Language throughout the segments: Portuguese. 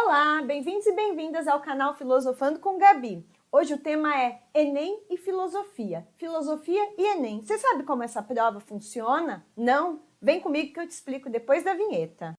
Olá, bem-vindos e bem-vindas ao canal Filosofando com Gabi. Hoje o tema é Enem e Filosofia. Filosofia e Enem. Você sabe como essa prova funciona? Não? Vem comigo que eu te explico depois da vinheta.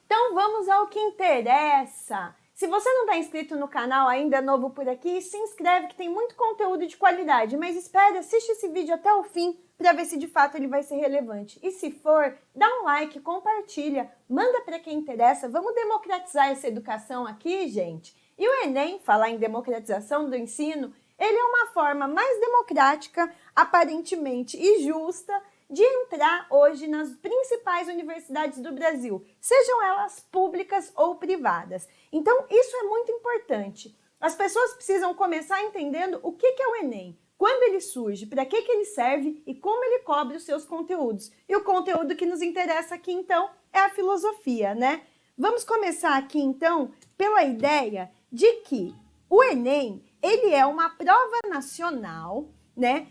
Então vamos ao que interessa. Se você não está inscrito no canal, ainda é novo por aqui, se inscreve que tem muito conteúdo de qualidade, mas espere, assiste esse vídeo até o fim para ver se de fato ele vai ser relevante. E se for, dá um like, compartilha, manda para quem interessa, vamos democratizar essa educação aqui, gente. E o Enem, falar em democratização do ensino, ele é uma forma mais democrática, aparentemente, e justa de entrar hoje nas principais universidades do Brasil, sejam elas públicas ou privadas. Então, isso é muito importante. As pessoas precisam começar entendendo o que é o Enem, quando ele surge, para que ele serve e como ele cobre os seus conteúdos. E o conteúdo que nos interessa aqui, então, é a filosofia, né? Vamos começar aqui, então, pela ideia de que o Enem, ele é uma prova nacional, né,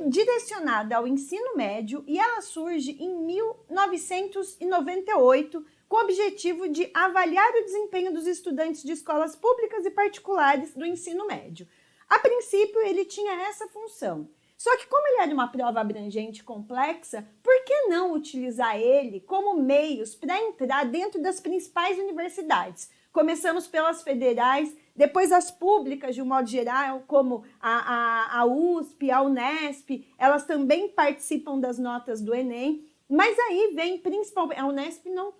direcionada ao ensino médio, e ela surge em 1998 com o objetivo de avaliar o desempenho dos estudantes de escolas públicas e particulares do ensino médio. A princípio, ele tinha essa função. Só que como ele era uma prova abrangente e complexa, por que não utilizar ele como meios para entrar dentro das principais universidades? Começamos pelas federais, depois as públicas de um modo geral, como a USP, a Unesp, elas também participam das notas do Enem, mas aí vem principalmente, a Unesp não,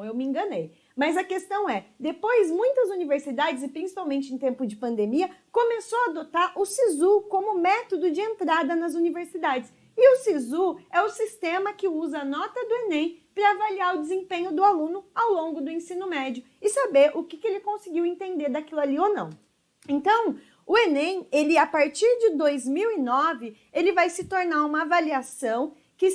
eu me enganei. Mas a questão é, depois muitas universidades, e principalmente em tempo de pandemia, começou a adotar o SISU como método de entrada nas universidades. E o SISU é o sistema que usa a nota do Enem para avaliar o desempenho do aluno ao longo do ensino médio e saber o que ele conseguiu entender daquilo ali ou não. Então, o Enem, ele a partir de 2009, ele vai se tornar uma avaliação que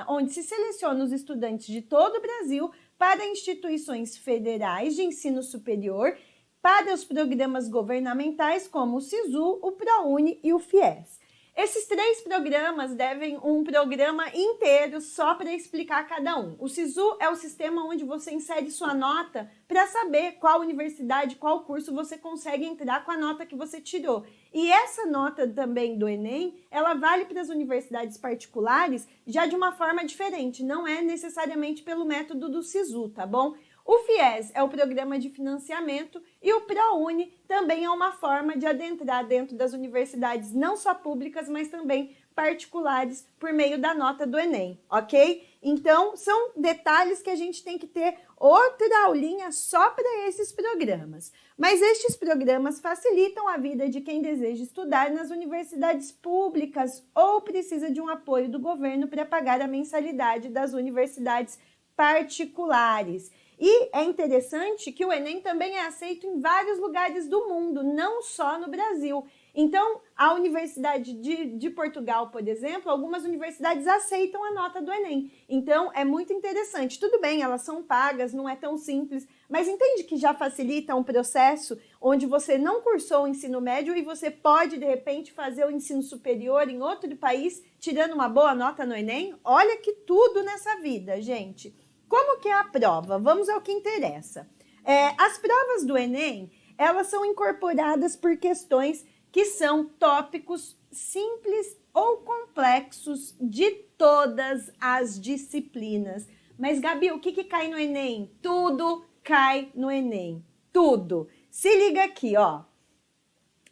onde se seleciona os estudantes de todo o Brasil para instituições federais de ensino superior, para os programas governamentais como o SISU, o ProUni e o FIES. Esses três programas devem um programa inteiro só para explicar cada um. O SISU é o sistema onde você insere sua nota para saber qual universidade, qual curso você consegue entrar com a nota que você tirou. E essa nota também do Enem, ela vale para as universidades particulares já de uma forma diferente, não é necessariamente pelo método do SISU, tá bom? O FIES é o programa de financiamento e o ProUni também é uma forma de adentrar dentro das universidades não só públicas, mas também particulares por meio da nota do Enem, ok? Então, são detalhes que a gente tem que ter outra aulinha só para esses programas. Mas estes programas facilitam a vida de quem deseja estudar nas universidades públicas ou precisa de um apoio do governo para pagar a mensalidade das universidades particulares. E é interessante que o Enem também é aceito em vários lugares do mundo, não só no Brasil. Então, a Universidade de Portugal, por exemplo, algumas universidades aceitam a nota do Enem. Então, é muito interessante. Tudo bem, elas são pagas, não é tão simples, mas entende que já facilita um processo onde você não cursou o ensino médio e você pode, de repente, fazer o ensino superior em outro país, tirando uma boa nota no Enem? Olha que tudo nessa vida, gente. Como que é a prova? Vamos ao que interessa. As provas do Enem, elas são incorporadas por questões que são tópicos simples ou complexos de todas as disciplinas. Mas, Gabi, o que cai no Enem? Tudo cai no Enem. Tudo. Se liga aqui, ó.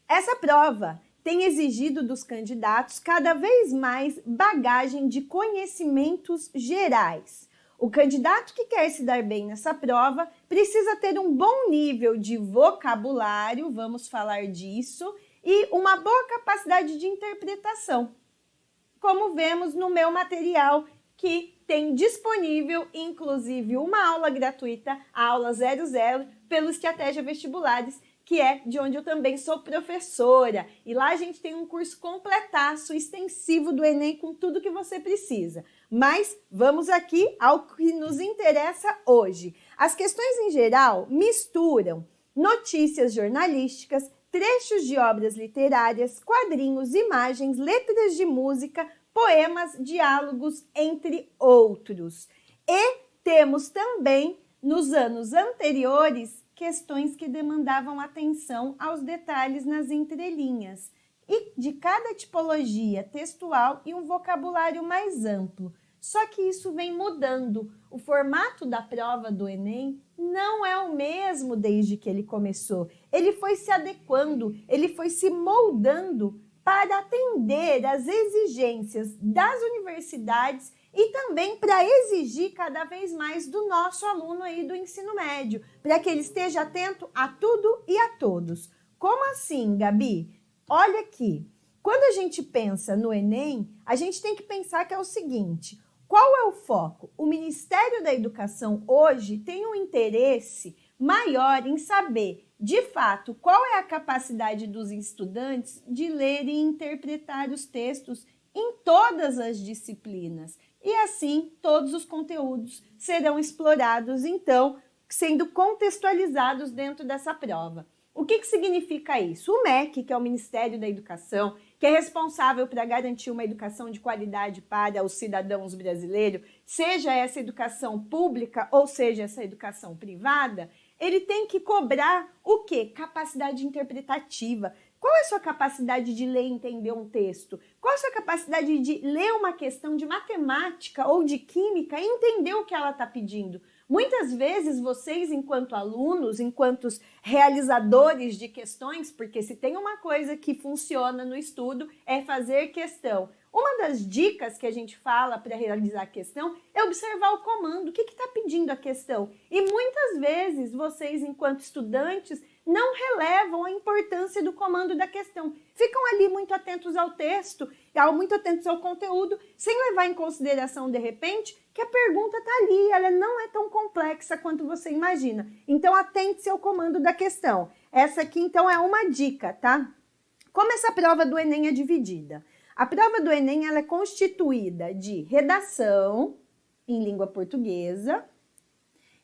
Essa prova tem exigido dos candidatos cada vez mais bagagem de conhecimentos gerais. O candidato que quer se dar bem nessa prova precisa ter um bom nível de vocabulário, vamos falar disso, e uma boa capacidade de interpretação, como vemos no meu material que tem disponível, inclusive, uma aula gratuita, a aula 00, pelo Estratégia Vestibulares, que é de onde eu também sou professora. E lá a gente tem um curso completaço, extensivo do Enem, com tudo que você precisa. Mas vamos aqui ao que nos interessa hoje. As questões em geral misturam notícias jornalísticas, trechos de obras literárias, quadrinhos, imagens, letras de música, poemas, diálogos, entre outros. E temos também, nos anos anteriores, questões que demandavam atenção aos detalhes nas entrelinhas e de cada tipologia textual e um vocabulário mais amplo. Só que isso vem mudando. O formato da prova do Enem não é o mesmo desde que ele começou. Ele foi se adequando, ele foi se moldando para atender às exigências das universidades e também para exigir cada vez mais do nosso aluno aí do ensino médio, para que ele esteja atento a tudo e a todos. Como assim, Gabi? Olha aqui, quando a gente pensa no Enem, a gente tem que pensar que é o seguinte: qual é o foco? O Ministério da Educação hoje tem um interesse maior em saber, de fato, qual é a capacidade dos estudantes de ler e interpretar os textos em todas as disciplinas. E assim, todos os conteúdos serão explorados, então, sendo contextualizados dentro dessa prova. O que significa isso? O MEC, que é o Ministério da Educação, que é responsável para garantir uma educação de qualidade para os cidadãos brasileiros, seja essa educação pública ou seja essa educação privada, ele tem que cobrar o quê? Capacidade interpretativa. Qual é a sua capacidade de ler e entender um texto? Qual é a sua capacidade de ler uma questão de matemática ou de química e entender o que ela está pedindo? Muitas vezes vocês, enquanto alunos, enquanto realizadores de questões, porque se tem uma coisa que funciona no estudo é fazer questão. Uma das dicas que a gente fala para realizar a questão é observar o comando, o que está pedindo a questão. E muitas vezes vocês, enquanto estudantes, não relevam a importância do comando da questão. Ficam ali muito atentos ao texto, muito atentos ao conteúdo, sem levar em consideração, de repente, que a pergunta está ali, ela não é tão complexa quanto você imagina. Então, atente-se ao comando da questão. Essa aqui, então, é uma dica, tá? Como essa prova do Enem é dividida? A prova do Enem ela é constituída de redação em língua portuguesa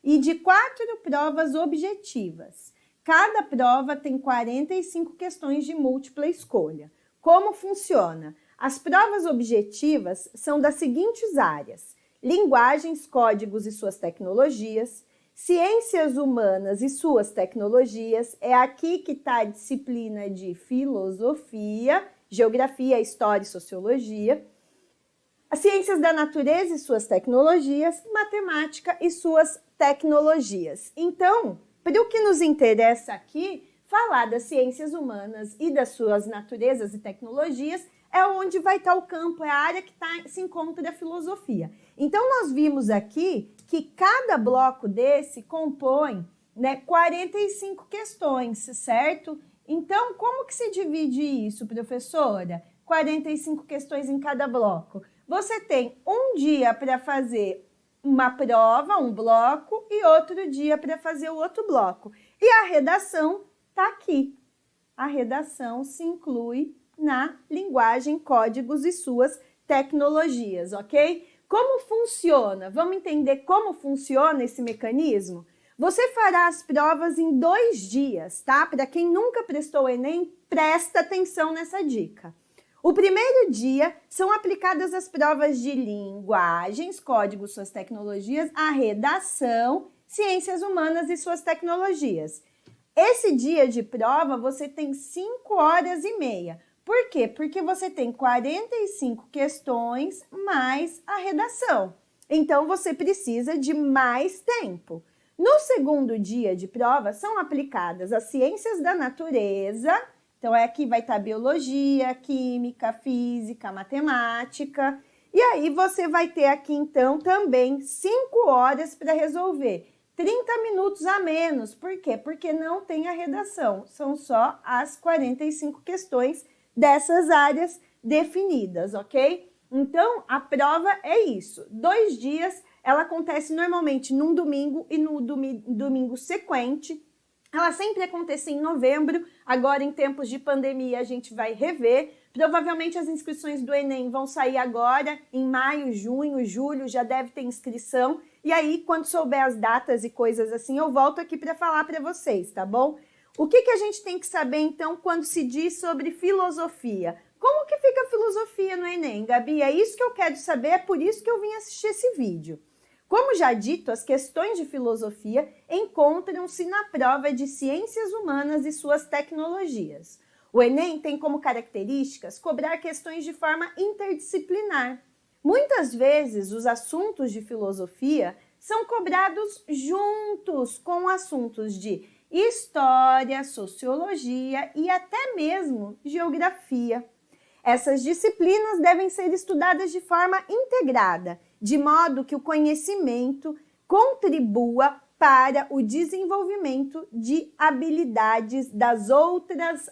e de 4 provas objetivas. Cada prova tem 45 questões de múltipla escolha. Como funciona? As provas objetivas são das seguintes áreas: linguagens, códigos e suas tecnologias, ciências humanas e suas tecnologias, é aqui que está a disciplina de filosofia, geografia, história e sociologia, as ciências da natureza e suas tecnologias, matemática e suas tecnologias. Então, para o que nos interessa aqui, falar das ciências humanas e das suas naturezas e tecnologias é onde vai estar o campo, é a área que se encontra a filosofia. Então, nós vimos aqui que cada bloco desse compõe 45 questões, certo? Então, como que se divide isso, professora? 45 questões em cada bloco. Você tem um dia para fazer uma prova, um bloco, e outro dia para fazer o outro bloco. E a redação está aqui. A redação se inclui na linguagem, códigos e suas tecnologias, ok? Como funciona? Vamos entender como funciona esse mecanismo? Você fará as provas em 2 dias, tá? Para quem nunca prestou o Enem, presta atenção nessa dica. O primeiro dia são aplicadas as provas de linguagens, códigos, suas tecnologias, a redação, ciências humanas e suas tecnologias. Esse dia de prova você tem 5 horas e meia. Por quê? Porque você tem 45 questões mais a redação. Então, você precisa de mais tempo. No segundo dia de prova, são aplicadas as ciências da natureza. Então, aqui vai estar biologia, química, física, matemática. E aí, você vai ter aqui, então, também 5 horas para resolver 30 minutos a menos. Por quê? Porque não tem a redação. São só as 45 questões dessas áreas definidas, ok? Então, a prova é isso. 2 dias, ela acontece normalmente num domingo e no domingo sequente. Ela sempre acontece em novembro, agora em tempos de pandemia a gente vai rever. Provavelmente as inscrições do Enem vão sair agora, em maio, junho, julho, já deve ter inscrição. E aí, quando souber as datas e coisas assim, eu volto aqui para falar para vocês, tá bom? O que a gente tem que saber, então, quando se diz sobre filosofia? Como que fica a filosofia no Enem, Gabi? É isso que eu quero saber, é por isso que eu vim assistir esse vídeo. Como já dito, as questões de filosofia encontram-se na prova de ciências humanas e suas tecnologias. O Enem tem como características cobrar questões de forma interdisciplinar. Muitas vezes, os assuntos de filosofia são cobrados juntos com assuntos de história, sociologia e até mesmo geografia. Essas disciplinas devem ser estudadas de forma integrada, de modo que o conhecimento contribua para o desenvolvimento de habilidades das outras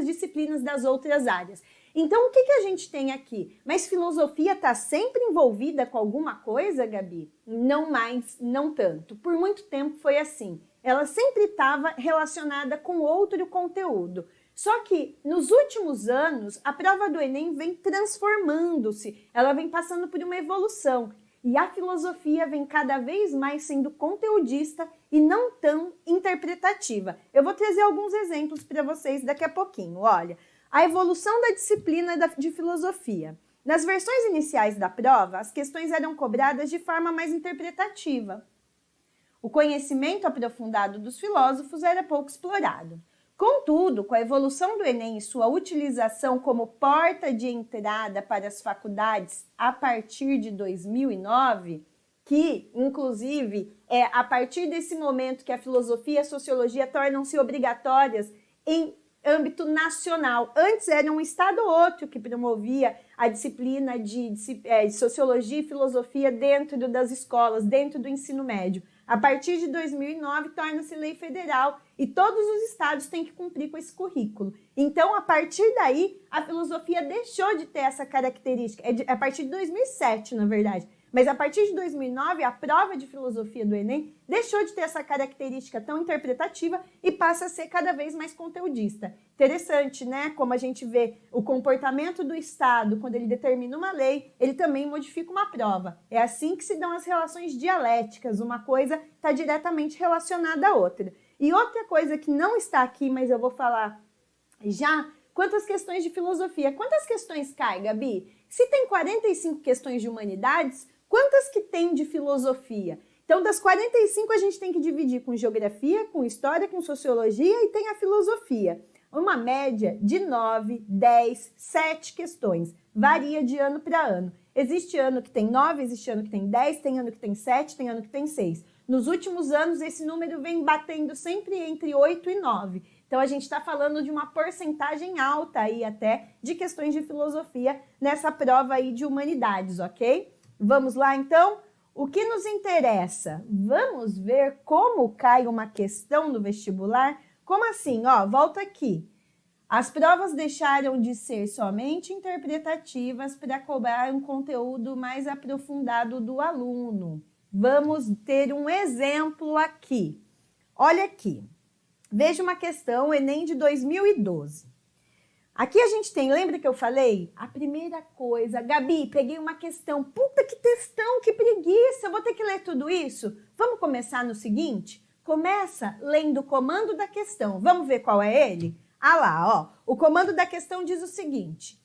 disciplinas, das outras áreas. Então, o que a gente tem aqui? Mas filosofia está sempre envolvida com alguma coisa, Gabi? Não mais, não tanto. Por muito tempo foi assim. Ela sempre estava relacionada com outro conteúdo. Só que, nos últimos anos, a prova do Enem vem transformando-se, ela vem passando por uma evolução. E a filosofia vem cada vez mais sendo conteudista e não tão interpretativa. Eu vou trazer alguns exemplos para vocês daqui a pouquinho. Olha, a evolução da disciplina de filosofia. Nas versões iniciais da prova, as questões eram cobradas de forma mais interpretativa. O conhecimento aprofundado dos filósofos era pouco explorado. Contudo, com a evolução do Enem e sua utilização como porta de entrada para as faculdades a partir de 2009, que, inclusive, é a partir desse momento que a filosofia e a sociologia tornam-se obrigatórias em âmbito nacional. Antes era um estado ou outro que promovia a disciplina de sociologia e filosofia dentro das escolas, dentro do ensino médio. A partir de 2009, torna-se lei federal e todos os estados têm que cumprir com esse currículo. Então, a partir daí, a filosofia deixou de ter essa característica. A partir de 2007, na verdade. Mas a partir de 2009, a prova de filosofia do Enem deixou de ter essa característica tão interpretativa e passa a ser cada vez mais conteudista. Interessante, né? Como a gente vê o comportamento do Estado, quando ele determina uma lei, ele também modifica uma prova. É assim que se dão as relações dialéticas, uma coisa está diretamente relacionada à outra. E outra coisa que não está aqui, mas eu vou falar já, quantas questões de filosofia. Quantas questões cai, Gabi? Se tem 45 questões de humanidades, quantas que tem de filosofia? Então, das 45, a gente tem que dividir com geografia, com história, com sociologia e tem a filosofia. Uma média de 9, 10, 7 questões. Varia de ano para ano. Existe ano que tem 9, existe ano que tem 10, tem ano que tem 7, tem ano que tem 6. Nos últimos anos, esse número vem batendo sempre entre 8 e 9. Então, a gente está falando de uma porcentagem alta aí até de questões de filosofia nessa prova aí de humanidades, ok? Vamos lá, então? O que nos interessa? Vamos ver como cai uma questão do vestibular? Como assim? Ó, volta aqui. As provas deixaram de ser somente interpretativas para cobrar um conteúdo mais aprofundado do aluno. Vamos ter um exemplo aqui. Olha aqui. Veja uma questão, Enem de 2012. Aqui a gente tem, lembra que eu falei? A primeira coisa, Gabi, peguei uma questão. Puta, que textão, que preguiça, eu vou ter que ler tudo isso? Vamos começar no seguinte? Começa lendo o comando da questão. Vamos ver qual é ele? Ah lá, ó. O comando da questão diz o seguinte.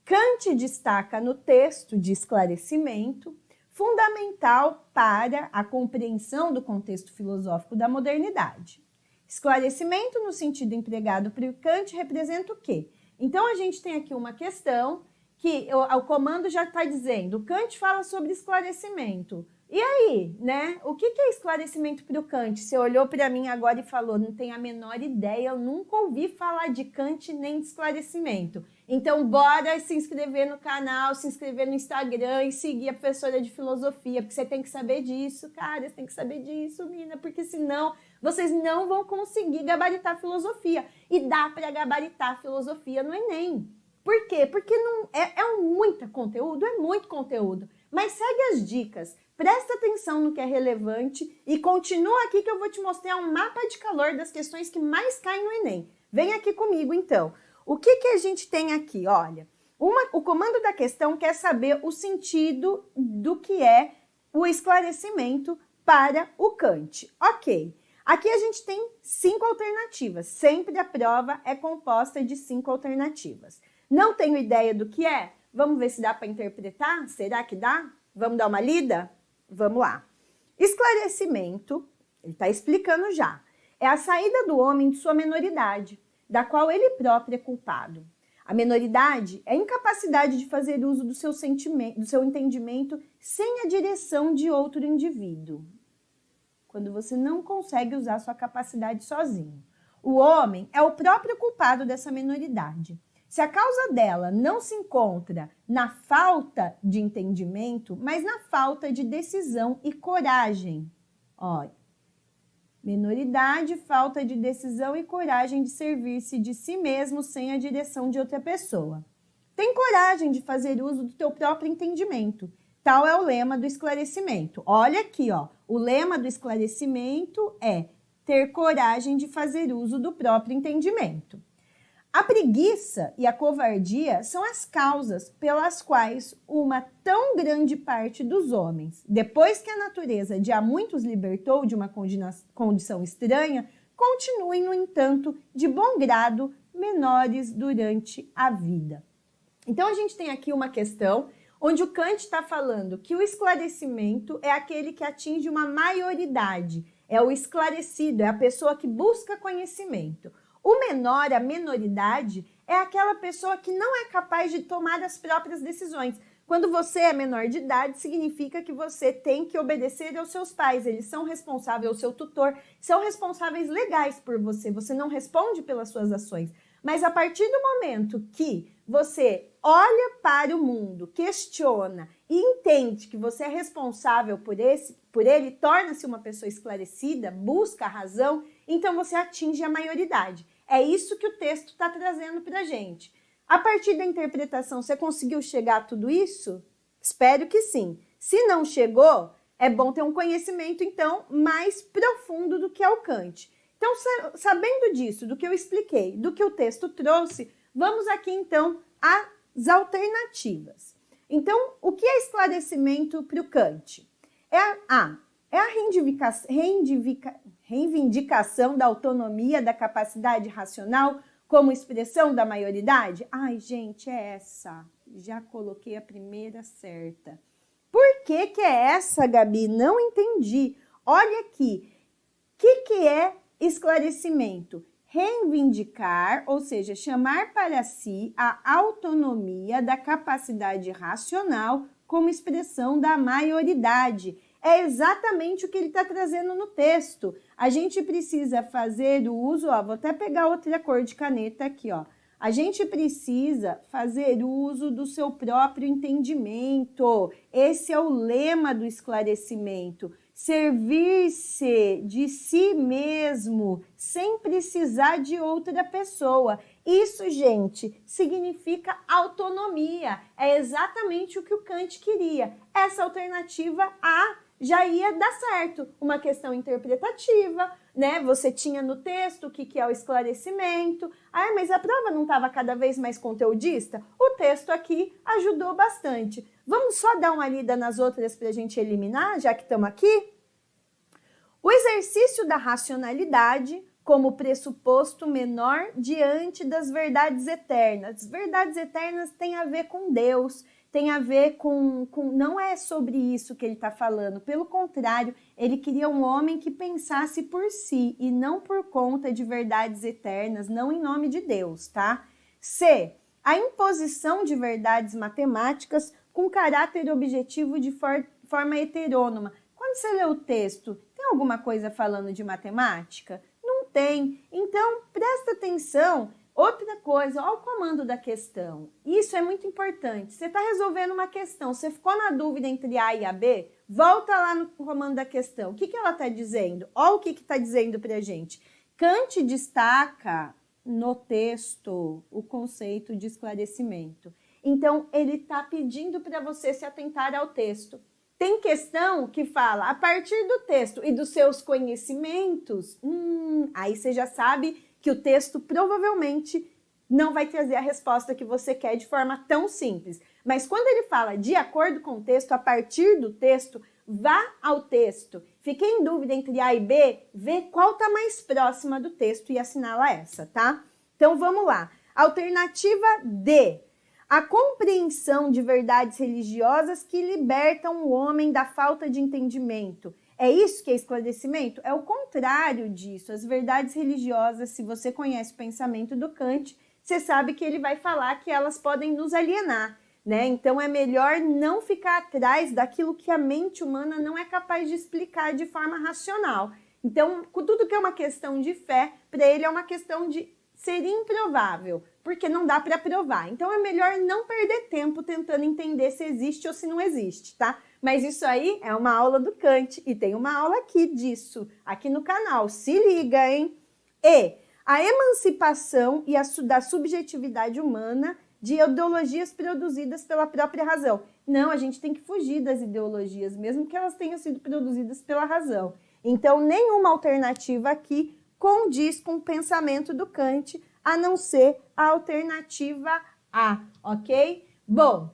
Kant destaca no texto de esclarecimento fundamental para a compreensão do contexto filosófico da modernidade. Esclarecimento, no sentido empregado por Kant, representa o quê? Então, a gente tem aqui uma questão que o comando já está dizendo. Kant fala sobre esclarecimento. E aí, né? O que é esclarecimento para o Kant? Você olhou para mim agora e falou, não tenho a menor ideia, eu nunca ouvi falar de Kant nem de esclarecimento. Então, bora se inscrever no canal, se inscrever no Instagram e seguir a professora de filosofia, porque você tem que saber disso, cara, você tem que saber disso, mina, porque senão vocês não vão conseguir gabaritar filosofia. E dá para gabaritar filosofia no Enem. Por quê? Porque não muito conteúdo, mas segue as dicas. Presta atenção no que é relevante e continua aqui que eu vou te mostrar um mapa de calor das questões que mais caem no Enem. Vem aqui comigo, então. O que a gente tem aqui? Olha, o comando da questão quer saber o sentido do que é o esclarecimento para o Kant. Ok. Aqui a gente tem 5 alternativas. Sempre a prova é composta de 5 alternativas. Não tenho ideia do que é? Vamos ver se dá para interpretar? Será que dá? Vamos dar uma lida? Vamos lá. Esclarecimento, ele está explicando já, é a saída do homem de sua menoridade, da qual ele próprio é culpado. A menoridade é a incapacidade de fazer uso do seu sentimento, do seu entendimento sem a direção de outro indivíduo. Quando você não consegue usar sua capacidade sozinho. O homem é o próprio culpado dessa menoridade. Se a causa dela não se encontra na falta de entendimento, mas na falta de decisão e coragem. Olha, menoridade, falta de decisão e coragem de servir-se de si mesmo sem a direção de outra pessoa. Tem coragem de fazer uso do teu próprio entendimento. Tal é o lema do esclarecimento. Olha aqui, ó. O lema do esclarecimento é ter coragem de fazer uso do próprio entendimento. A preguiça e a covardia são as causas pelas quais uma tão grande parte dos homens, depois que a natureza de a muitos libertou de uma condição estranha, continuem, no entanto, de bom grado, menores durante a vida. Então, a gente tem aqui uma questão onde o Kant está falando que o esclarecimento é aquele que atinge uma maioridade, é o esclarecido, é a pessoa que busca conhecimento. O menor, a menoridade, é aquela pessoa que não é capaz de tomar as próprias decisões. Quando você é menor de idade, significa que você tem que obedecer aos seus pais. Eles são responsáveis, o seu tutor, são responsáveis legais por você. Você não responde pelas suas ações. Mas a partir do momento que você olha para o mundo, questiona e entende que você é responsável por ele, torna-se uma pessoa esclarecida, busca a razão, então você atinge a maioridade. É isso que o texto está trazendo para a gente. A partir da interpretação, você conseguiu chegar a tudo isso? Espero que sim. Se não chegou, é bom ter um conhecimento, então, mais profundo do que é o Kant. Então, sabendo disso, do que eu expliquei, do que o texto trouxe, vamos aqui, então, às alternativas. Então, o que é esclarecimento para o Kant? É a reivindicação da autonomia da capacidade racional como expressão da maioridade? Ai, gente, é essa. Já coloquei a primeira certa. Por que é essa, Gabi? Não entendi. Olha aqui. O que é esclarecimento? Reivindicar, ou seja, chamar para si a autonomia da capacidade racional como expressão da maioridade. É exatamente o que ele está trazendo no texto. A gente precisa fazer o uso, ó, vou até pegar outra cor de caneta aqui, ó. A gente precisa fazer uso do seu próprio entendimento. Esse é o lema do esclarecimento. Servir-se de si mesmo sem precisar de outra pessoa. Isso, gente, significa autonomia. É exatamente o que o Kant queria. Essa alternativa A já ia dar certo. Uma questão interpretativa, né? Você tinha no texto o que é o esclarecimento. Ah, mas a prova não estava cada vez mais conteudista? O texto aqui ajudou bastante. Vamos só dar uma lida nas outras para a gente eliminar, já que estamos aqui? O exercício da racionalidade como pressuposto menor diante das verdades eternas. Verdades eternas têm a ver com Deus, tem a ver com não é sobre isso que ele está falando. Pelo contrário, ele queria um homem que pensasse por si e não por conta de verdades eternas, não em nome de Deus, tá? C. A imposição de verdades matemáticas com caráter objetivo de forma heterônoma. Quando você lê o texto, tem alguma coisa falando de matemática? Não tem. Então, presta atenção. Outra coisa, olha o comando da questão. Isso é muito importante. Você está resolvendo uma questão, você ficou na dúvida entre A e a B, volta lá no comando da questão. O que ela está dizendo? Olha o que está dizendo para a gente. Kant destaca no texto o conceito de esclarecimento. Então, ele está pedindo para você se atentar ao texto. Tem questão que fala, a partir do texto e dos seus conhecimentos, aí você já sabe que o texto provavelmente não vai trazer a resposta que você quer de forma tão simples. Mas quando ele fala de acordo com o texto, a partir do texto, vá ao texto. Fiquei em dúvida entre A e B, vê qual está mais próxima do texto e assinala essa, tá? Então vamos lá. Alternativa D. A compreensão de verdades religiosas que libertam o homem da falta de entendimento. É isso que é esclarecimento? É o contrário disso. As verdades religiosas, se você conhece o pensamento do Kant, você sabe que ele vai falar que elas podem nos alienar, né? Então é melhor não ficar atrás daquilo que a mente humana não é capaz de explicar de forma racional. Então, tudo que é uma questão de fé, para ele é uma questão de ser improvável, porque não dá para provar. Então é melhor não perder tempo tentando entender se existe ou se não existe, tá? Mas isso aí é uma aula do Kant e tem uma aula aqui disso, aqui no canal. Se liga, hein? E a emancipação e da subjetividade humana de ideologias produzidas pela própria razão. Não, a gente tem que fugir das ideologias, mesmo que elas tenham sido produzidas pela razão. Então, nenhuma alternativa aqui condiz com o pensamento do Kant, a não ser a alternativa A, ok? Bom,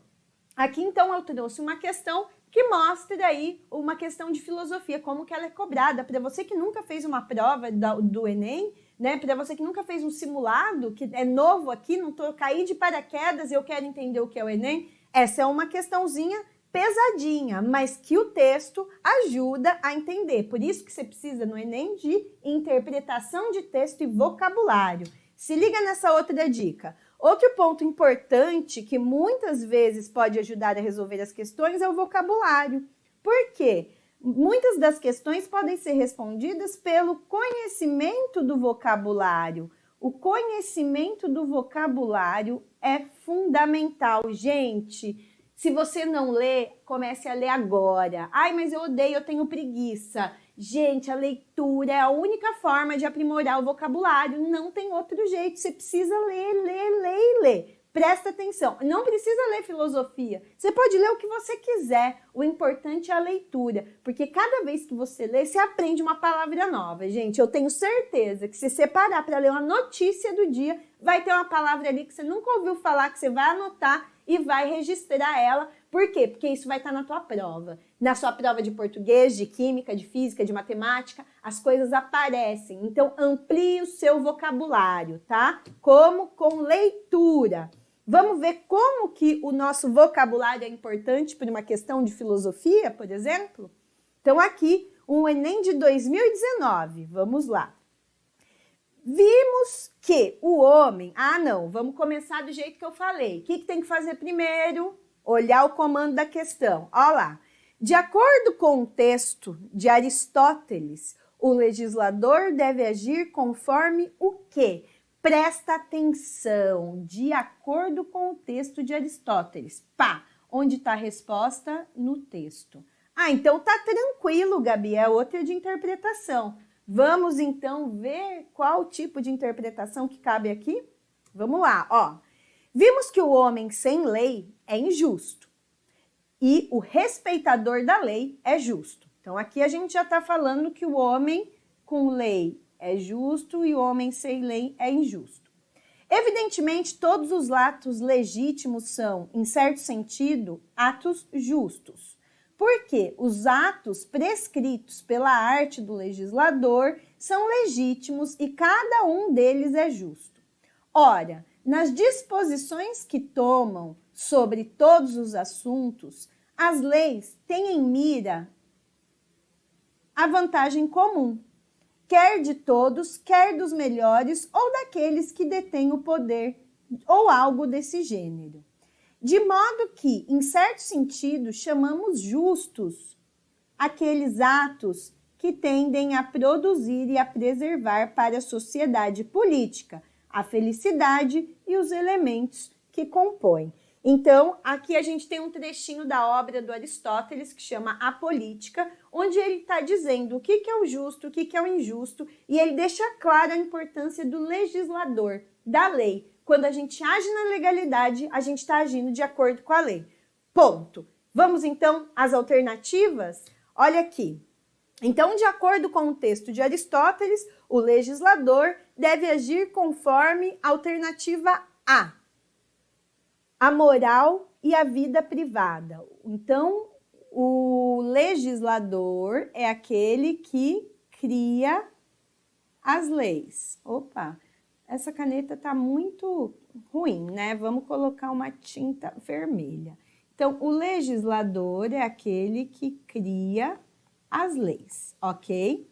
aqui então eu trouxe uma questão que mostra aí uma questão de filosofia, como que ela é cobrada. Para você que nunca fez uma prova do Enem, né? Para você que nunca fez um simulado, que é novo aqui, não tô caí de paraquedas e eu quero entender o que é o Enem, essa é uma questãozinha pesadinha, mas que o texto ajuda a entender. Por isso que você precisa no Enem de interpretação de texto e vocabulário. Se liga nessa outra dica. Outro ponto importante que muitas vezes pode ajudar a resolver as questões é o vocabulário. Por quê? Muitas das questões podem ser respondidas pelo conhecimento do vocabulário. O conhecimento do vocabulário é fundamental, gente. Se você não lê, comece a ler agora. Ai, mas eu odeio, eu tenho preguiça. Gente, a leitura é a única forma de aprimorar o vocabulário. Não tem outro jeito. Você precisa ler, ler, ler e ler. Presta atenção. Não precisa ler filosofia. Você pode ler o que você quiser. O importante é a leitura. Porque cada vez que você lê, você aprende uma palavra nova. Gente, eu tenho certeza que se você parar para ler uma notícia do dia, vai ter uma palavra ali que você nunca ouviu falar, que você vai anotar e vai registrar ela. Por quê? Porque isso vai estar na tua prova. Na sua prova de português, de química, de física, de matemática, as coisas aparecem. Então, amplie o seu vocabulário, tá? Como? Com leitura. Vamos ver como que o nosso vocabulário é importante para uma questão de filosofia, por exemplo? Então, aqui, o Enem de 2019. Vamos lá. Vimos que o homem... vamos começar do jeito que eu falei. O que tem que fazer primeiro? Olhar o comando da questão. Olha lá. De acordo com o texto de Aristóteles, o legislador deve agir conforme o quê? Presta atenção. De acordo com o texto de Aristóteles. Pá! Onde está a resposta? No texto. Então tá tranquilo, Gabi. É outra de interpretação. Vamos, então, ver qual tipo de interpretação que cabe aqui? Vamos lá, ó. Vimos que o homem sem lei é injusto e o respeitador da lei é justo. Então, aqui a gente já está falando que o homem com lei é justo e o homem sem lei é injusto. Evidentemente, todos os atos legítimos são, em certo sentido, atos justos. Porque os atos prescritos pela arte do legislador são legítimos e cada um deles é justo. Ora, nas disposições que tomam sobre todos os assuntos, as leis têm em mira a vantagem comum, quer de todos, quer dos melhores ou daqueles que detêm o poder ou algo desse gênero. De modo que, em certo sentido, chamamos justos aqueles atos que tendem a produzir e a preservar para a sociedade política a felicidade e os elementos que compõem. Então, aqui a gente tem um trechinho da obra do Aristóteles que chama A Política, onde ele está dizendo o que é o justo, o que é o injusto, e ele deixa claro a importância do legislador, da lei. Quando a gente age na legalidade, a gente está agindo de acordo com a lei. Ponto. Vamos então às alternativas? Olha aqui. Então, de acordo com o texto de Aristóteles, o legislador deve agir conforme a alternativa a moral e a vida privada. Então, o legislador é aquele que cria as leis. Opa, essa caneta está muito ruim, né? Vamos colocar uma tinta vermelha. Então, o legislador é aquele que cria as leis, ok?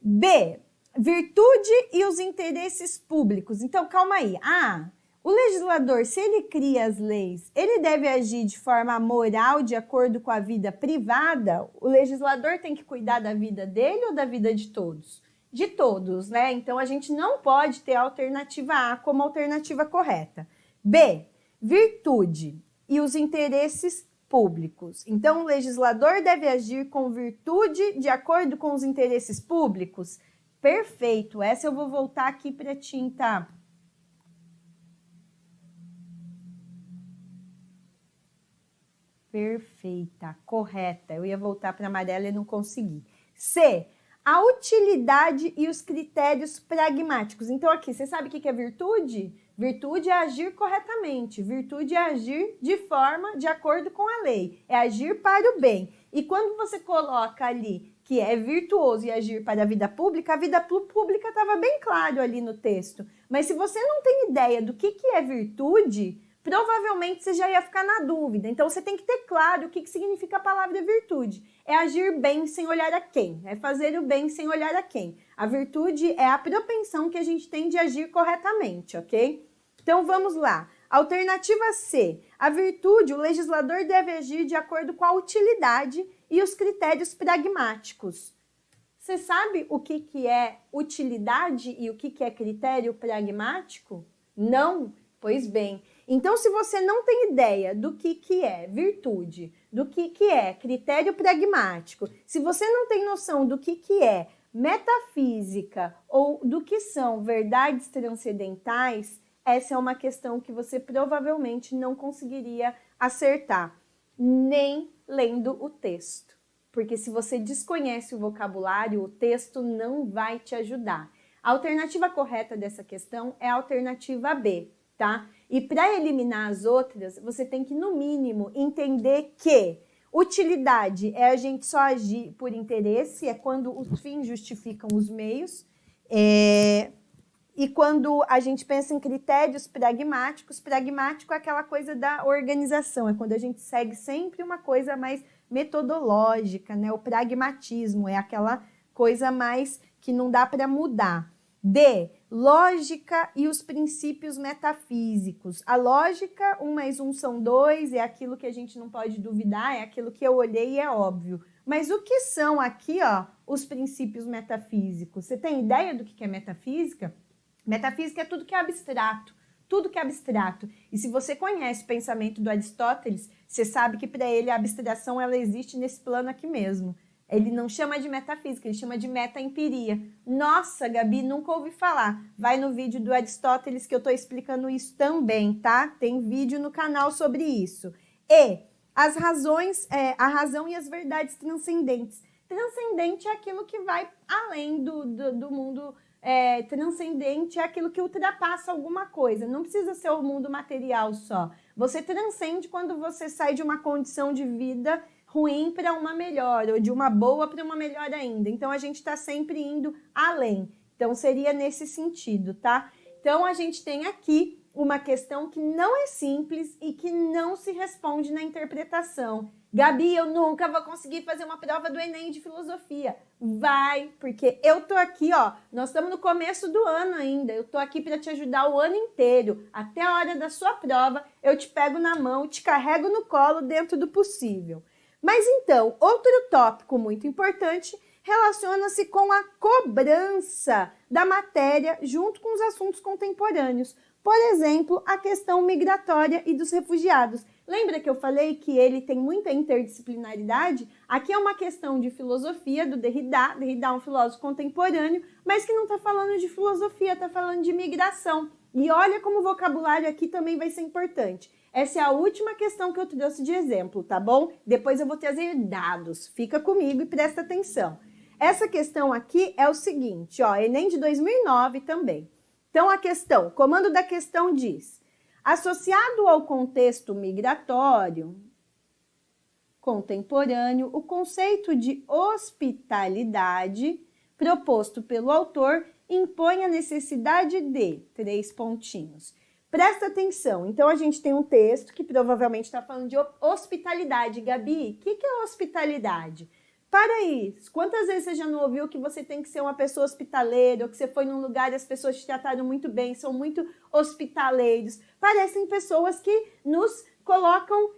B, virtude e os interesses públicos. Então, calma aí. O legislador, se ele cria as leis, ele deve agir de forma moral, de acordo com a vida privada? O legislador tem que cuidar da vida dele ou da vida de todos? De todos, né? Então, a gente não pode ter a alternativa A como alternativa correta. B, virtude e os interesses públicos. Então, o legislador deve agir com virtude de acordo com os interesses públicos? Perfeito. Essa eu vou voltar aqui para a tinta. Perfeita, correta. Eu ia voltar para amarela e não consegui. C, a utilidade e os critérios pragmáticos. Então, aqui, você sabe o que é virtude? Virtude é agir corretamente. Virtude é agir de forma de acordo com a lei. É agir para o bem. E quando você coloca ali que é virtuoso e agir para a vida pública estava bem claro ali no texto. Mas se você não tem ideia do que é virtude, provavelmente você já ia ficar na dúvida. Então, você tem que ter claro o que significa a palavra virtude. É agir bem sem olhar a quem. É fazer o bem sem olhar a quem. A virtude é a propensão que a gente tem de agir corretamente, ok? Então, vamos lá. Alternativa C. A virtude, o legislador deve agir de acordo com a utilidade e os critérios pragmáticos. Você sabe o que é utilidade e o que é critério pragmático? Não? Pois bem. Então, se você não tem ideia do que é virtude, do que é critério pragmático, se você não tem noção do que é metafísica ou do que são verdades transcendentais, essa é uma questão que você provavelmente não conseguiria acertar, nem lendo o texto. Porque se você desconhece o vocabulário, o texto não vai te ajudar. A alternativa correta dessa questão é a alternativa B, tá? E para eliminar as outras, você tem que, no mínimo, entender que utilidade é a gente só agir por interesse, é quando os fins justificam os meios, e quando a gente pensa em critérios pragmáticos, pragmático é aquela coisa da organização, é quando a gente segue sempre uma coisa mais metodológica, né? O pragmatismo é aquela coisa mais que não dá para mudar. D, lógica e os princípios metafísicos. A lógica, 1 mais 1 são 2, é aquilo que a gente não pode duvidar, é aquilo que eu olhei e é óbvio. Mas o que são aqui, ó, os princípios metafísicos? Você tem ideia do que é metafísica? Metafísica é tudo que é abstrato, tudo que é abstrato. E se você conhece o pensamento do Aristóteles, você sabe que para ele a abstração ela existe nesse plano aqui mesmo. Ele não chama de metafísica, ele chama de metaempiria. Nossa, Gabi, nunca ouvi falar. Vai no vídeo do Aristóteles que eu estou explicando isso também, tá? Tem vídeo no canal sobre isso. E as razões, a razão e as verdades transcendentes. Transcendente é aquilo que vai além do mundo transcendente, é aquilo que ultrapassa alguma coisa. Não precisa ser o mundo material só. Você transcende quando você sai de uma condição de vida ruim para uma melhor, ou de uma boa para uma melhor ainda. Então, a gente está sempre indo além. Então, seria nesse sentido, tá? Então, a gente tem aqui uma questão que não é simples e que não se responde na interpretação. Gabi, eu nunca vou conseguir fazer uma prova do Enem de filosofia. Vai, porque eu tô aqui, ó, nós estamos no começo do ano ainda, eu tô aqui para te ajudar o ano inteiro. Até a hora da sua prova, eu te pego na mão, te carrego no colo dentro do possível. Mas então, outro tópico muito importante relaciona-se com a cobrança da matéria junto com os assuntos contemporâneos. Por exemplo, a questão migratória e dos refugiados. Lembra que eu falei que ele tem muita interdisciplinaridade? Aqui é uma questão de filosofia do Derrida. Derrida é um filósofo contemporâneo, mas que não está falando de filosofia, está falando de migração. E olha como o vocabulário aqui também vai ser importante. Essa é a última questão que eu trouxe de exemplo, tá bom? Depois eu vou trazer dados. Fica comigo e presta atenção. Essa questão aqui é o seguinte, ó, Enem de 2009 também. Então, a questão, comando da questão diz: associado ao contexto migratório contemporâneo, o conceito de hospitalidade proposto pelo autor impõe a necessidade de 3 pontinhos. Presta atenção, então a gente tem um texto que provavelmente está falando de hospitalidade. Gabi, o que é hospitalidade? Para aí, quantas vezes você já não ouviu que você tem que ser uma pessoa hospitaleira, ou que você foi num lugar e as pessoas te trataram muito bem, são muito hospitaleiros? Parecem pessoas que nos colocam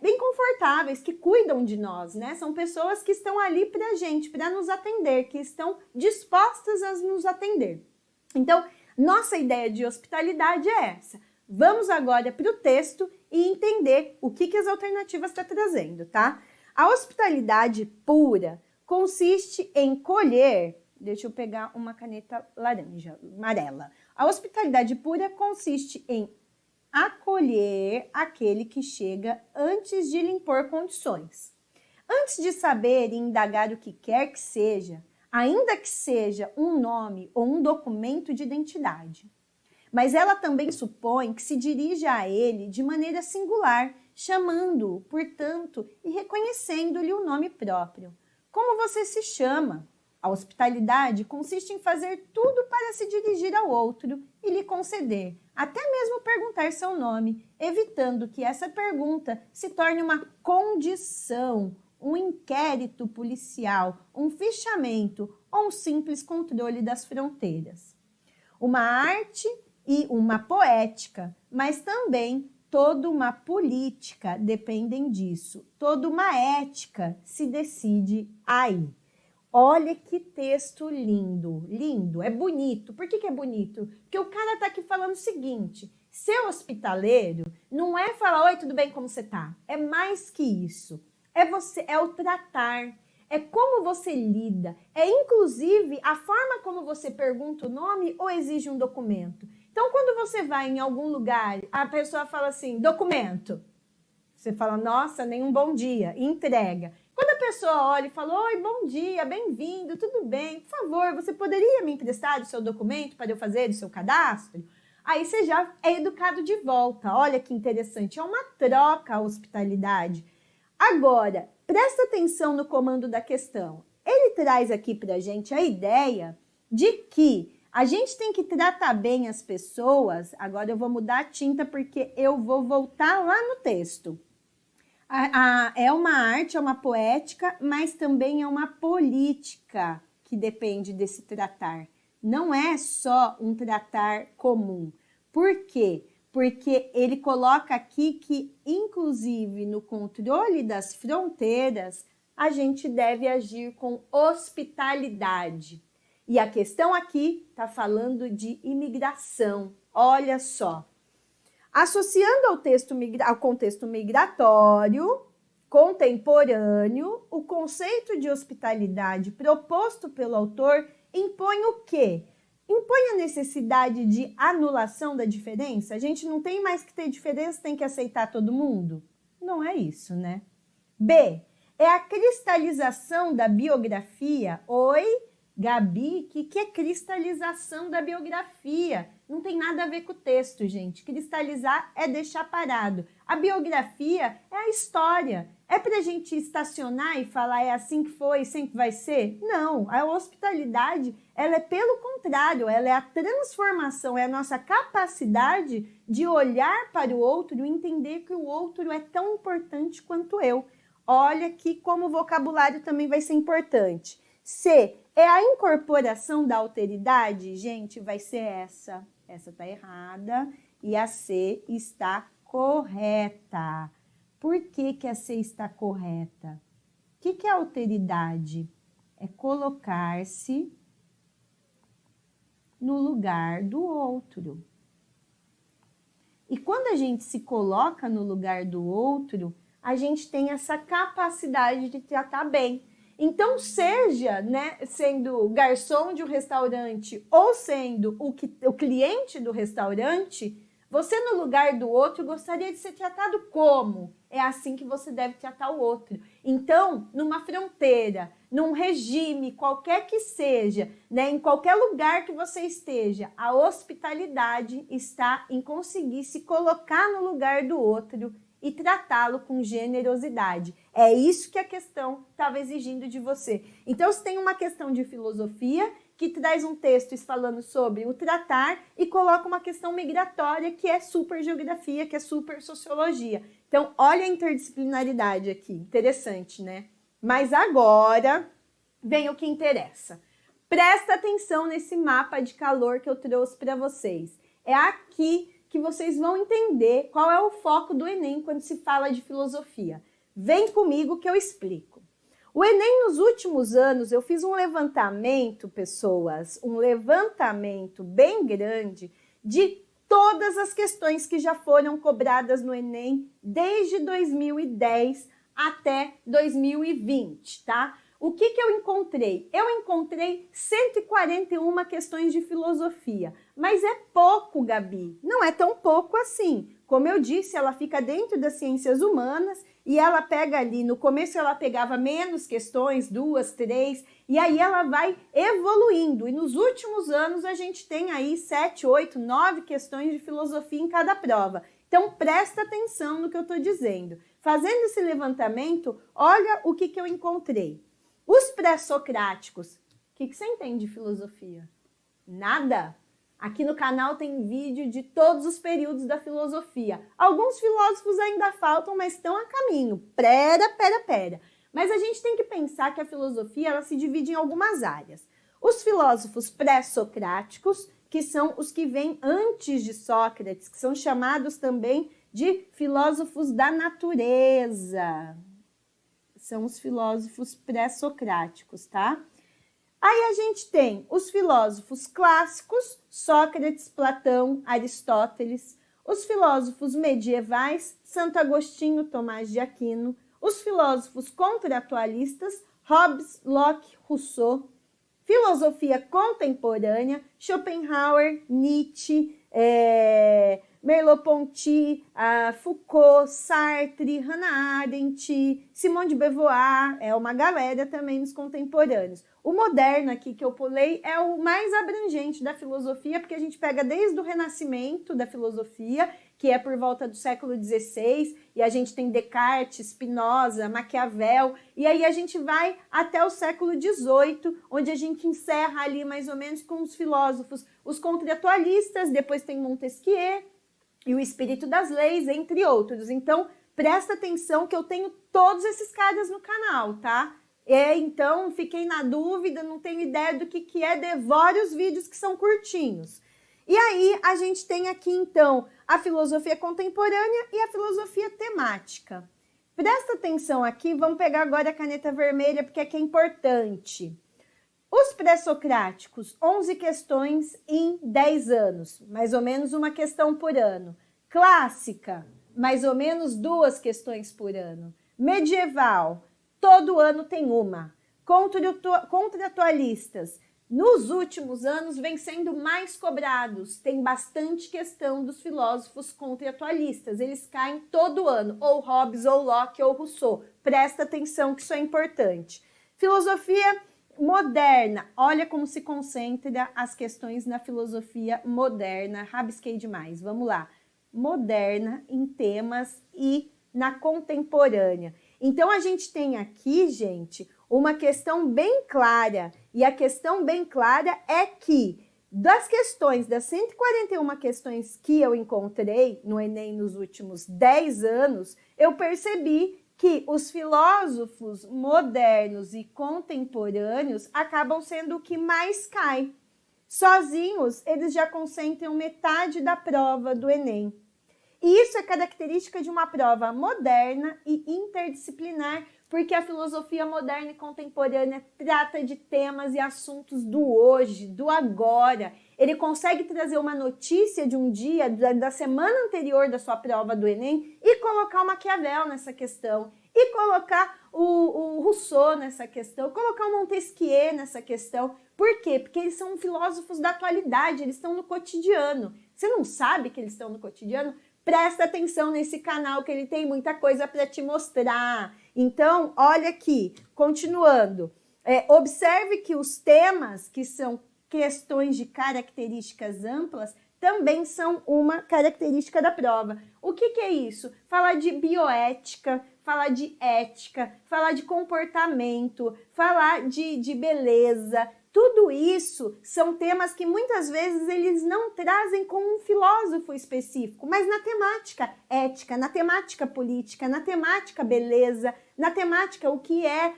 bem confortáveis, que cuidam de nós, né? São pessoas que estão ali pra gente, para nos atender, que estão dispostas a nos atender. Então, nossa ideia de hospitalidade é essa. Vamos agora para o texto e entender o que as alternativas estão trazendo, tá? A hospitalidade pura consiste em colher... Deixa eu pegar uma caneta laranja, amarela. A hospitalidade pura consiste em acolher aquele que chega antes de lhe impor condições. Antes de saber e indagar o que quer que seja, ainda que seja um nome ou um documento de identidade. Mas ela também supõe que se dirija a ele de maneira singular, chamando-o, portanto, e reconhecendo-lhe o nome próprio. Como você se chama? A hospitalidade consiste em fazer tudo para se dirigir ao outro e lhe conceder, até mesmo perguntar seu nome, evitando que essa pergunta se torne uma condição, um inquérito policial, um fichamento ou um simples controle das fronteiras. Uma arte e uma poética, mas também toda uma política dependem disso. Toda uma ética se decide aí. Olha que texto lindo, lindo, é bonito. Por que é bonito? Porque o cara tá aqui falando o seguinte: ser hospitaleiro não é falar, oi, tudo bem, como você tá? É mais que isso. É o tratar, é como você lida, é inclusive a forma como você pergunta o nome ou exige um documento. Então, quando você vai em algum lugar, a pessoa fala assim, documento. Você fala, nossa, nem um bom dia, e entrega. Quando a pessoa olha e fala, oi, bom dia, bem-vindo, tudo bem, por favor, você poderia me emprestar o seu documento para eu fazer o seu cadastro? Aí você já é educado de volta. Olha que interessante, é uma troca a hospitalidade. Agora, presta atenção no comando da questão. Ele traz aqui para a gente a ideia de que a gente tem que tratar bem as pessoas. Agora eu vou mudar a tinta porque eu vou voltar lá no texto. É uma arte, é uma poética, mas também é uma política que depende desse tratar. Não é só um tratar comum. Por quê? Porque ele coloca aqui que, inclusive, no controle das fronteiras, a gente deve agir com hospitalidade. E a questão aqui está falando de imigração. Olha só. Associando ao contexto migratório contemporâneo, o conceito de hospitalidade proposto pelo autor impõe o quê? Impõe a necessidade de anulação da diferença? A gente não tem mais que ter diferença, tem que aceitar todo mundo? Não é isso, né? B. É a cristalização da biografia. Oi, Gabi, o que é cristalização da biografia? não tem nada a ver com o texto, gente. Cristalizar é deixar parado. A biografia é a história. É para a gente estacionar e falar é assim que foi, sempre vai ser? Não, a hospitalidade, ela é pelo contrário, ela é a transformação, é a nossa capacidade de olhar para o outro e entender que o outro é tão importante quanto eu. Olha que como o vocabulário também vai ser importante. C é a incorporação da alteridade? Gente, vai ser essa. Essa está errada e a C está correta. Por que que a C está correta? O que é alteridade? É colocar-se no lugar do outro. E quando a gente se coloca no lugar do outro, a gente tem essa capacidade de tratar bem. Então, seja, né, sendo garçom de um restaurante ou sendo o cliente do restaurante, você no lugar do outro gostaria de ser tratado como? É assim que você deve tratar o outro. Então, numa fronteira, num regime, qualquer que seja, né, em qualquer lugar que você esteja, a hospitalidade está em conseguir se colocar no lugar do outro e tratá-lo com generosidade. É isso que a questão estava exigindo de você. Então, se tem uma questão de filosofia que traz um texto falando sobre o tratar e coloca uma questão migratória que é super geografia, que é super sociologia. Então, olha a interdisciplinaridade aqui. Interessante, né? Mas agora vem o que interessa. Presta atenção nesse mapa de calor que eu trouxe para vocês. É aqui que vocês vão entender qual é o foco do Enem quando se fala de filosofia. Vem comigo que eu explico. O Enem, nos últimos anos, eu fiz um levantamento, pessoas, um levantamento bem grande de todas as questões que já foram cobradas no Enem desde 2010 até 2020, tá? O que eu encontrei? Eu encontrei 141 questões de filosofia, mas é pouco, Gabi. Não é tão pouco assim. Como eu disse, ela fica dentro das ciências humanas e ela pega ali, no começo ela pegava menos questões, 2, 3, e aí ela vai evoluindo. E nos últimos anos a gente tem aí 7, 8, 9 questões de filosofia em cada prova. Então presta atenção no que eu estou dizendo. Fazendo esse levantamento, olha o que eu encontrei. Os pré-socráticos, o que você entende de filosofia? Nada. Aqui no canal tem vídeo de todos os períodos da filosofia. Alguns filósofos ainda faltam, mas estão a caminho. Pera. Mas a gente tem que pensar que a filosofia ela se divide em algumas áreas. Os filósofos pré-socráticos, que são os que vêm antes de Sócrates, que são chamados também de filósofos da natureza. São os filósofos pré-socráticos, tá? Aí a gente tem os filósofos clássicos, Sócrates, Platão, Aristóteles, os filósofos medievais, Santo Agostinho, Tomás de Aquino, os filósofos contratualistas, Hobbes, Locke, Rousseau, filosofia contemporânea, Schopenhauer, Nietzsche, Merleau-Ponty, Foucault, Sartre, Hannah Arendt, Simone de Beauvoir, é uma galera também nos contemporâneos. O moderno aqui que eu pulei é o mais abrangente da filosofia, porque a gente pega desde o renascimento da filosofia, que é por volta do século XVI, e a gente tem Descartes, Spinoza, Maquiavel, e aí a gente vai até o século XVIII, onde a gente encerra ali mais ou menos com os filósofos, os contratualistas, depois tem Montesquieu, e o Espírito das Leis, entre outros. Então, presta atenção que eu tenho todos esses caras no canal, tá? Então, fiquei na dúvida, não tenho ideia do que é, devore os vídeos que são curtinhos. E aí, a gente tem aqui, então, a filosofia contemporânea e a filosofia temática. Presta atenção aqui, vamos pegar agora a caneta vermelha, porque aqui é importante. Os pré-socráticos, 11 questões em 10 anos, mais ou menos uma questão por ano. Clássica, mais ou menos 2 questões por ano. Medieval, todo ano tem uma. Contratualistas, nos últimos anos vem sendo mais cobrados. Tem bastante questão dos filósofos contratualistas. Eles caem todo ano, ou Hobbes, ou Locke, ou Rousseau. Presta atenção que isso é importante. Filosofia Moderna, olha como se concentra as questões na filosofia moderna. Rabisquei demais, vamos lá. Moderna em temas e na contemporânea. Então, a gente tem aqui, gente, uma questão bem clara. E a questão bem clara é que das questões, das 141 questões que eu encontrei no Enem nos últimos 10 anos, eu percebi que os filósofos modernos e contemporâneos acabam sendo o que mais cai. Sozinhos, eles já concentram metade da prova do Enem. E isso é característica de uma prova moderna e interdisciplinar, porque a filosofia moderna e contemporânea trata de temas e assuntos do hoje, do agora. Ele consegue trazer uma notícia de um dia, da semana anterior da sua prova do Enem, e colocar o Maquiavel nessa questão, e colocar o Rousseau nessa questão, colocar o Montesquieu nessa questão. Por quê? Porque eles são filósofos da atualidade, eles estão no cotidiano. Você não sabe que eles estão no cotidiano? Presta atenção nesse canal que ele tem muita coisa para te mostrar. Então, olha aqui, continuando. Observe que os temas que são questões de características amplas também são uma característica da prova. O que é isso? Falar de bioética, falar de ética, falar de comportamento, falar de beleza. Tudo isso são temas que muitas vezes eles não trazem com um filósofo específico, mas na temática ética, na temática política, na temática beleza, na temática o que é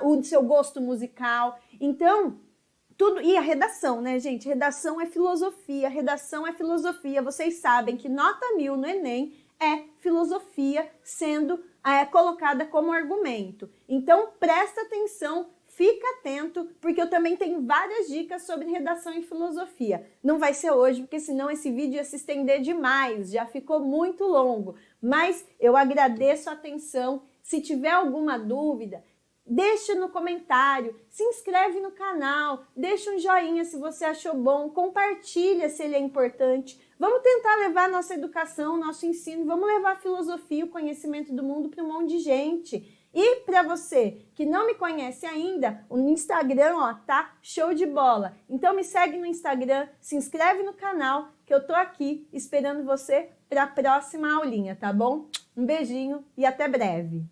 o seu gosto musical. Então, tudo. E a redação, né, gente? Redação é filosofia, redação é filosofia. Vocês sabem que nota 1000 no Enem é filosofia sendo colocada como argumento. Então, presta atenção. Fica atento, porque eu também tenho várias dicas sobre redação em filosofia. Não vai ser hoje, porque senão esse vídeo ia se estender demais, já ficou muito longo. Mas eu agradeço a atenção. Se tiver alguma dúvida, deixa no comentário, se inscreve no canal, deixa um joinha se você achou bom, compartilha se ele é importante. Vamos tentar levar nossa educação, nosso ensino, vamos levar a filosofia, o conhecimento do mundo para um monte de gente. E para você que não me conhece ainda, o Instagram, ó, tá show de bola. Então me segue no Instagram, se inscreve no canal, que eu tô aqui esperando você para a próxima aulinha, tá bom? Um beijinho e até breve.